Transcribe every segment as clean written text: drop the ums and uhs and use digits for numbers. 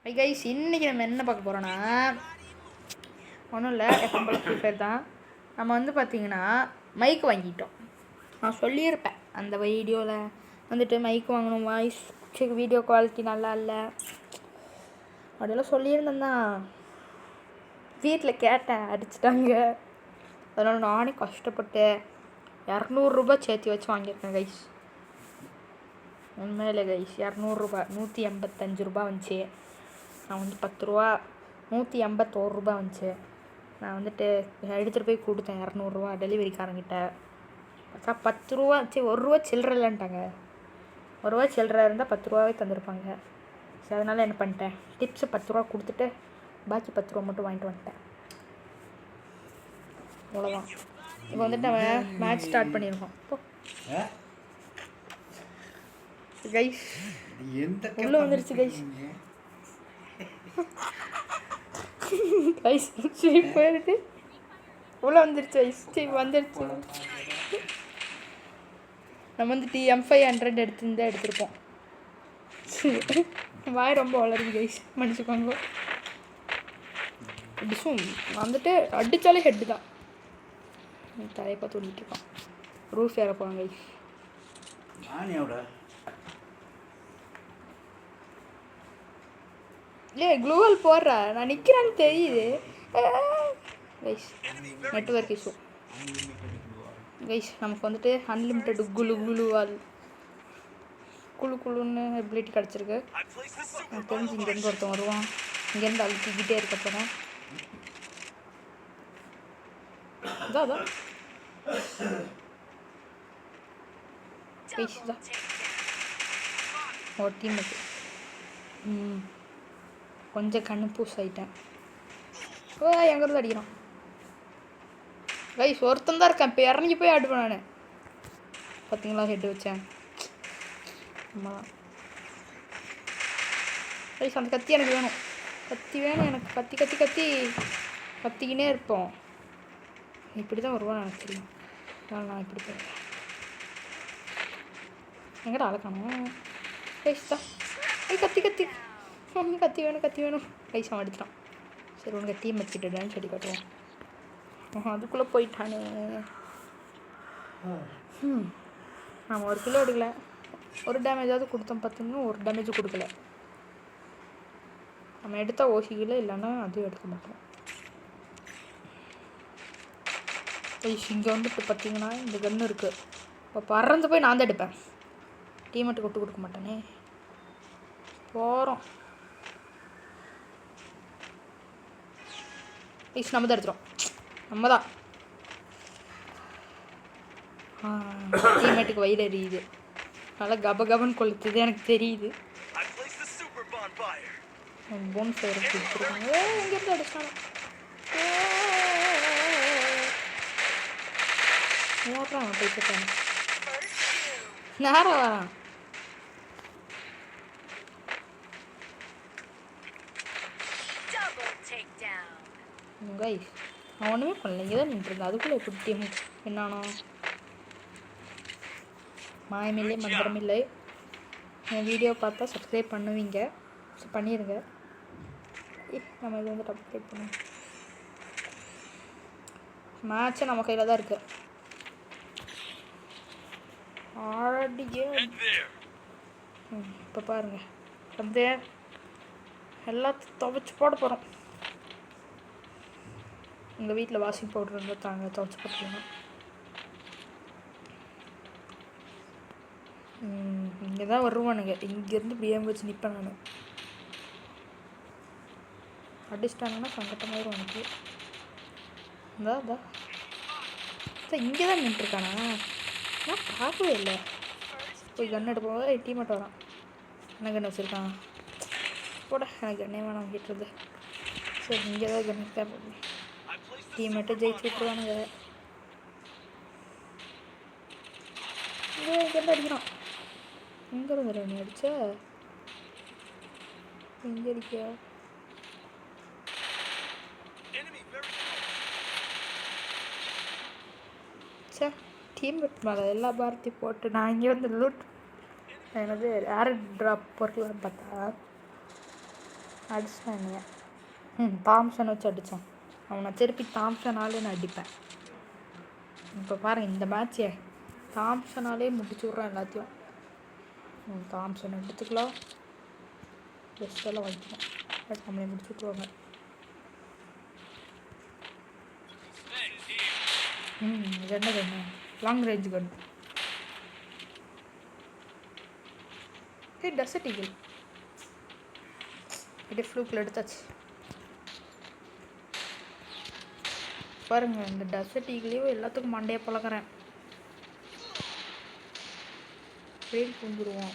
Hi guys, இன்றைக்கி நம்ம என்ன பார்க்க போகிறோன்னா, ஒன்றும் இல்லை, எப்போ போல ஃப்ரீ ஃபயர் தான். நம்ம வந்து பார்த்திங்கன்னா மைக் வாங்கிட்டோம். நான் சொல்லியிருப்பேன் அந்த வீடியோவில் வந்துட்டு மைக் வாங்கணும், வாய்ஸ் வீடியோ குவாலிட்டி நல்லா இல்லை அப்படியெல்லாம் சொல்லியிருந்தேன் தான். வீட்டில் கேட்டேன், அடிச்சிட்டாங்க. அதனால் நானே கஷ்டப்பட்டு 200 சேர்த்து வச்சு வாங்கியிருக்கேன் கைஸ். உண்மையிலே கைஸ் 200 185 வந்துச்சு. நான் வந்து 10 ரூபா 181 வந்துச்சு. நான் வந்துட்டு எடுத்துகிட்டு போய் கொடுத்தேன் 200 டெலிவரிக்காரங்கிட்ட. பார்த்தா 10 ரூபா, சரி 1 ரூபா சில்லற இல்லைன்ட்டாங்க. 1 ரூபா சில்லற இருந்தால் 10 ரூபாவே தந்திருப்பாங்க. சரி, அதனால் என்ன பண்ணிட்டேன், டிப்ஸு 10 ரூபா கொடுத்துட்டு பாக்கி 10 ரூபா மட்டும் வாங்கிட்டு வந்துட்டேன். அவ்வளோதான். இப்போ வந்துட்டு நம்ம மேட்ச் ஸ்டார்ட் பண்ணியிருக்கோம். இப்போ கைஸ் உள்ளே வந்துருச்சு கைஸ். கைஸ் போயிடுது, உள்ளே வந்துருச்சு கைஸ். வந்துருச்சு. நம்ம வந்துட்டு M500 எடுத்திருப்போம். வாய் ரொம்ப வளருது கைஸ், மன்னிச்சுக்கோங்க. டிஷும் வந்துட்டு அடித்தாலே ஹெட்டு தான். தலையை பார்த்து ஓடிட்டு இருக்கான். ரூஃப் ஏற போகிறாங்க கைஸ். க்ளூவல் போடுறா, நான் நிற்கிறேன்னு தெரியுது கைஸ். Network issue guys. நமக்கு வந்துட்டு அன்லிமிட்டெட் குளுவால் குழுன்னு எபிலிட்டி கிடச்சிருக்கு. எனக்கு தெரிஞ்சு இங்கேருந்து ஒருத்தன் வருவான். இங்கேருந்து அழுத்திக்கிட்டே இருக்க போகிறேன். அதான் கைஸ் தான் ஒரு டீமுக்கு கொஞ்சம் கண்ணு பூஸ் ஆகிட்டேன். எங்கேருந்து அடிக்கிறான் கைஸ்? ஒருத்தன் தான் இருக்கேன். இப்போ இறங்கி போய் ஆடுவேன் நான். பார்த்தீங்களா, ஹெட்டு வச்சேன். ஆமாம் கைஸ், அந்த கத்தி எனக்கு வேணும். கத்தி வேணும் எனக்கு. கத்திக்கினே இருப்போம். இப்படி தான் வருவான்னு எனக்கு தெரியும். அதனால் நான் இப்படி போய் எங்கடா அழக்கணும் கைஸ் தான். கத்தி வேணும் கைஸ். அவன் அடிச்சிட்டான். சரி, உனக்கு டீம் வச்சுட்டுடான்னு சொல்லி காட்டுவோம். அதுக்குள்ளே போயிட்டானே. நம்ம 1 கிலோ எடுக்கல, ஒரு டேமேஜாவது கொடுத்தோம். பார்த்தீங்கன்னா ஒரு டேமேஜும் கொடுக்கல. நம்ம எடுத்தால் ஓசிக்கல, இல்லைன்னா அதுவும் எடுக்க மாட்டோம். இங்கே வந்துட்டு பார்த்தீங்கன்னா இந்த கன்று இருக்குது. இப்போ பறந்து போய் நான் தான் எடுப்பேன். டீமெட்டு விட்டு கொடுக்க மாட்டேனே. போகிறோம் கைஸ். நம்ம தான் எடுத்துகிறோம். நம்ம தான். டீமேட்டுக்கு வயிறு எரியுது. நல்லா கபன்னு கொளுத்துது, எனக்கு தெரியுது. போன் ஃபயர் கொடுத்துருக்காங்க. எங்கேருந்து அடிச்சாங்க? நேரம் போய்ட்டு நேரம் வரான். கைஸ், நான் ஒன்றுமே பண்ணல, இங்கே தான் நின்றுருந்தேன். அதுக்குள்ளே எப்படி டீம் என்னானோ? மாயமில்லை மந்திரமில்லை. என் வீடியோ பார்த்தா சப்ஸ்கிரைப் பண்ணுவீங்க, பண்ணிடுங்க. நம்ம இது வந்து அப்டேட் பண்ணுவோம். மேட்சை நம்ம கையில் தான் இருக்கு. ஆல்ரெடியே இப்போ பாருங்கள், அப்படியே எல்லாத்தையும் துவைச்சி போட போகிறோம். எங்கள் வீட்டில் வாஷிங் பவுடர் இருந்தால் தாங்க, துவைச்சி போட்டுருவோம். இங்கே தான் வருவானுங்க. இங்கேருந்து பிஎம் வச்சு நிற்பேன் நான். அடிச்சிட்டாங்கன்னா சங்கட்டமாயிரும் எனக்கு. இதான் இங்கே தான் நின்றுருக்கானா? நான் பார்க்கவே இல்லை. போய் கன் எடுப்போம். டீமேட் வரான். என்ன கன் வச்சுருக்கான்? போட, எனக்கு கண்ணே வேணாம் கேட்டுருது. சரி, இங்கே தான் கன் தேவை. டீமேட்டை ஜெயிச்சு விட்டுருவானுங்க. இங்கேருந்து அடிக்கிறான். எங்கே இருந்து நீ அடிச்ச? எங்கே அடிக்க? சே, டீம்மேட் மேலே எல்லா பாரத்தையும் போட்டு நான் இங்கே வந்து லூட் என்னது ஏர் ட்ராப் பொருட்கள்னு பார்த்தா அடிச்சிட்டேன் என்னைய. தாம்சன் வச்சு அடித்தான். அவனை திருப்பி தாம்சனாலே நான் அடிப்பேன். இப்போ பாருங்கள் இந்த மேட்ச்சே தாம்சனாலே முடிச்சு விட்றான் எல்லாத்தையும். தாம்சன் எடுத்துக்கலாம், பெஸ்ட்டெல்லாம் வாங்கிக்கலாம், நம்மளே முடிச்சு விட்ருவாங்க. இது என்ன கண்ணு? Long range gun. Desert eagle அப்படியே ஃப்ளூக்கில் எடுத்தாச்சு. பாருங்கள் இந்த டெசர்ட் ஈகிளையும் எல்லாத்துக்கும் மண்டையை பழக்கிறேன். வெயில் புந்துடுவோம்.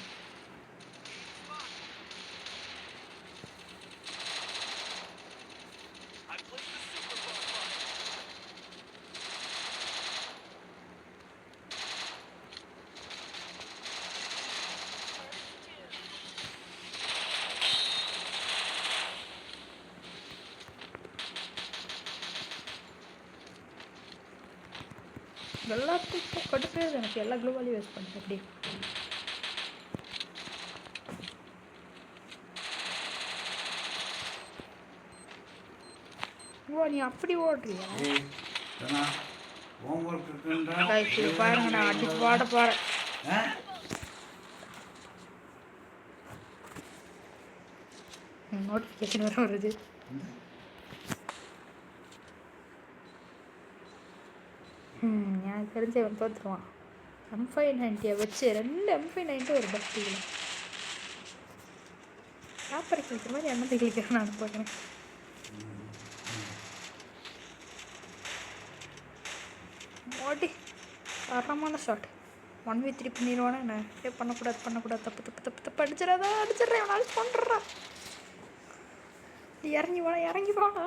எல்லாத்துக்கும் கடுப்பே எனக்கு எல்லா க்ளூவாலையும் வேஸ்ட் பண்ணுறேன். அப்படி ஓ நீ அப்படி ஓடுறியா? பாருங்க நான் அடிச்சு பாட போகிறேன். நோட்டிஃபிகேஷன் வர வருது. எனக்கு தெரிஞ்ச அவன் தோற்றுருவான். M590 வச்சு 2 M590 ஒரு பக்தியில் சாப்பரை கிழிக்கிற மாதிரி எண்ணத்தை கிழிக்கிறேன் நான் பார்க்குறேன். ஓடி தரமான ஷாட். 1v3 பண்ணிடுவானே என்ன? பண்ணக்கூடாது தப்பு அடிச்சிடறேன். அவன் அடிச்சு பண்ணுறான். இறங்கி வாடா.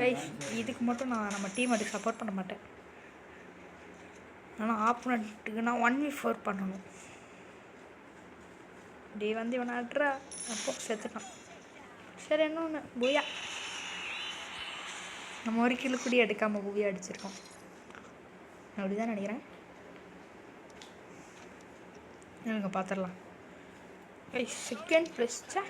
கைஸ் இதுக்கு மட்டும் நான் நம்ம டீம் அதுக்கு சப்போர்ட் பண்ண மாட்டேன். ஆனால் ஆப்போனண்ட்டுக்கு நான் 1v4 பண்ணணும். இப்படி வந்து இவனை ஆடுறா அப்போ செத்துட்டான். சரி என்ன ஒன்று பூயா நம்ம ஒரு கிலோ கூடி எடுக்காமல் பூயா அடிச்சிருக்கோம். அப்படி தான் நினைக்கிறேன். எனக்கு பார்த்துடலாம். கைஸ் செகண்ட் ப்ளஸ்ச்சா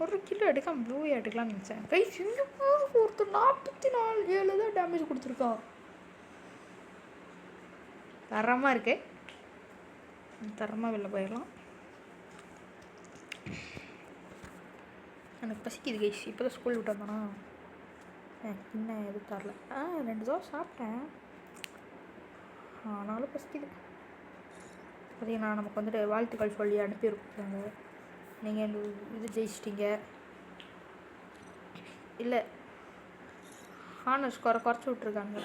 ஒரு கிலோ எடுக்காமல் ப்ளூவே எடுக்கலாம்னு நினச்சேன். கைஸ் சிங்கப்பூருக்கு ஒருத்தர் 44 தான் டேமேஜ் கொடுத்துருக்கான். தரமாக இருக்கு. தரமாக வெளில போயிடலாம். எனக்கு பசிக்குது கைஸ். இப்போ தான் ஸ்கூல் விட்டு வந்தானா இன்னும் எதுவும் தரல. 2 தோசை சாப்பிட்டேன், ஆனாலும் பசிக்குது. பார்த்தீங்கன்னா நமக்கு வந்துட்டு வாழ்த்துக்கள் சொல்லி அனுப்பியிருக்காங்க. நீங்கள் இந்த இது ஜெயிச்சிட்டிங்க. இல்லை ஆனர் ஸ்கோரை குறைச்சி விட்ருக்காங்க.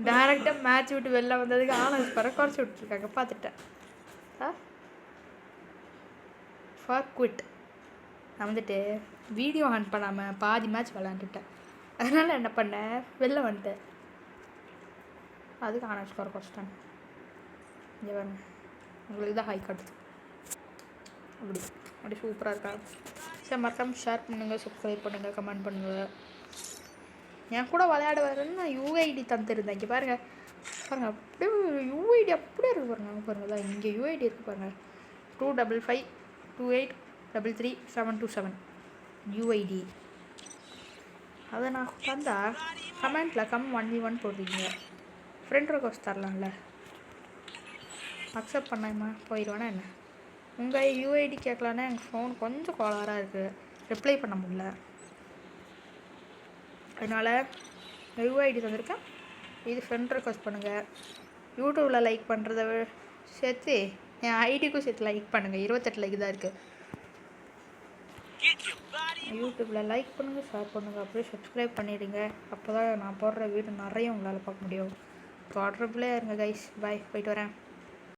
டேரெக்டாக மேட்ச் விட்டு வெளில வந்ததுக்கு ஆனர் ஸ்கோரை குறைச்சி விட்ருக்காங்க. பார்த்துட்டேன். For quit. நான் வந்துட்டு வீடியோ ஆன் பண்ணாமல் பாதி மேட்ச் விளாண்டுட்டேன். அதனால் என்ன பண்ணேன், வெளில வந்துட்டேன். அதுக்கு ஆனர் ஸ்கோரை குறைச்சிட்டாங்க. இங்கே வரேன், உங்களுக்கு தான் ஹை காட்டுது. அப்படி சூப்பராக இருக்கா? சரி மறக்காமல் ஷேர் பண்ணுங்கள், சப்ஸ்கிரைப் பண்ணுங்கள், கமெண்ட் பண்ணுங்கள். என் கூட விளையாட வரேன்னு நான் யூஐடி தந்துருந்தேன். இங்கே பாருங்கள் அப்படியே யூஐடி அப்படியே இருக்கு பாருங்கள் தான் இங்கே யூஐடி இருக்குது பாருங்கள். 25528333727 யூஐடி. அதை நான் தந்தால் கமெண்ட்டில் 1v1 போடுறீங்க. ஃப்ரெண்ட் ரெக்வஸ்ட் தரலாம்ல, அக்செப்ட் பண்ணாமா போயிடுவானா என்ன? உங்கள் யூஐடி கேட்கலான்னா எங்கள் ஃபோன் கொஞ்சம் கோளாறாக இருக்குது, ரிப்ளை பண்ண முடியல. அதனால் யூஐடி தந்திருக்கேன். இது ஃப்ரெண்ட் ரெக்வஸ்ட் பண்ணுங்கள். யூடியூப்பில் லைக் பண்ணுறத சேர்த்து என் ஐடிக்கும் சேர்த்து லைக் பண்ணுங்கள். 28 லைக் தான் இருக்குது. யூடியூப்பில் லைக் பண்ணுங்கள், ஷேர் பண்ணுங்கள், அப்படியே சப்ஸ்கிரைப் பண்ணிடுங்க. அப்போ தான் நான் போடுற வீடியோ நிறைய உங்களால் பார்க்க முடியும். தொடர்புலேயே இருங்க கைஸ். பாய், போயிட்டு வரேன்.